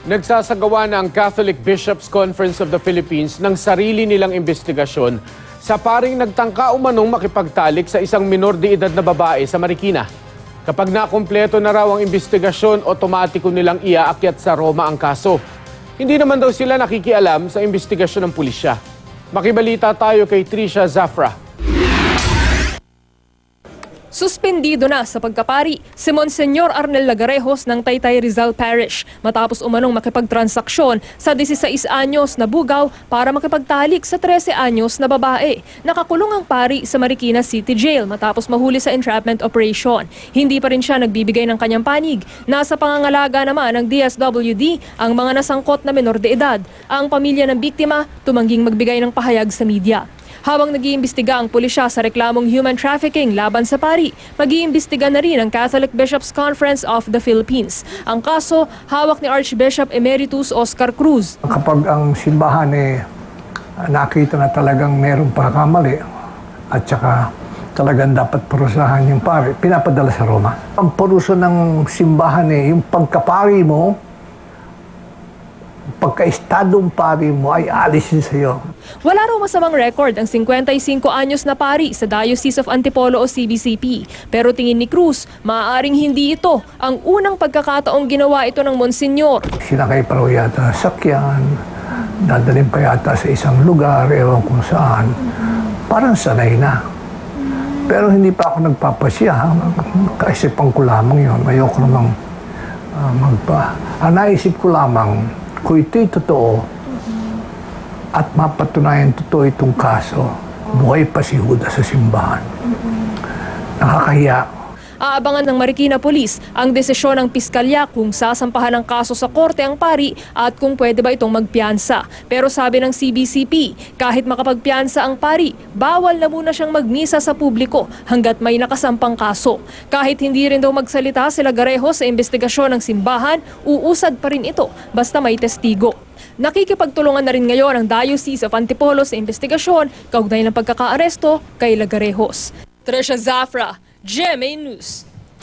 Nagsasagawa na ang Catholic Bishops' Conference of the Philippines ng sarili nilang investigasyon sa paring nagtangka umanong makipagtalik sa isang minor de edad na babae sa Marikina. Kapag nakumpleto na raw ang investigasyon, otomatiko nilang iaakyat sa Roma ang kaso. Hindi naman daw sila nakikialam sa investigasyon ng pulisya. Makibalita tayo kay Trisha Zafra. Suspendido na sa pagkapari si Monsenyor Arnel Lagarejos ng Taytay Rizal Parish matapos umanong makipagtransaksyon sa 16 anyos na bugaw para makipagtalik sa 13 anyos na babae. Nakakulong ang pari sa Marikina City Jail matapos mahuli sa entrapment operation. Hindi pa rin siya nagbibigay ng kanyang panig. Nasa pangangalaga naman ng DSWD ang mga nasangkot na menor de edad. Ang pamilya ng biktima tumangging magbigay ng pahayag sa media. Habang nag-iimbestiga ang pulisya sa reklamong human trafficking laban sa pari, mag-iimbestiga na rin ang Catholic Bishops' Conference of the Philippines. Ang kaso, hawak ni Archbishop Emeritus Oscar Cruz. Kapag ang simbahan nakita na talagang merong pagkakamali at saka talagang dapat parusahan yung pari, pinapadala sa Roma. Ang parusa ng simbahan yung pagkapari mo, pagka-estadong pari mo ay alisin sa iyo. Wala raw masamang record ang 55 anyos na pari sa Diocese of Antipolo o CBCP. Pero tingin ni Cruz, maaaring hindi ito ang unang pagkakataong ginawa ito ng Monsenyor. Sinakay pa raw yata sa sakyan, dadalhin pa yata sa isang lugar, ewan kung saan. Parang sanay na. Pero hindi pa ako nagpapasya. Kaisipan ko lamang yun. Ayoko namang Ang naisip ko lamang, kung ito'y totoo at mapatunayan totoo itong kaso, buhay pa si Judas sa simbahan. Nakakahiya. Aabangan ng Marikina Police ang desisyon ng piskalya kung sasampahan ng kaso sa korte ang pari at kung pwede ba itong magpiyansa. Pero sabi ng CBCP, kahit makapagpiyansa ang pari, bawal na muna siyang magmisa sa publiko hanggat may nakasampang kaso. Kahit hindi rin daw magsalita sila Garejos sa investigasyon ng simbahan, uusad pa rin ito basta may testigo. Nakikipagtulungan na rin ngayon ang Diocese of Antipolo sa investigasyon kaugnay ng pagkakaaresto kay Lagarejos. Trisha Zafra, GMA News.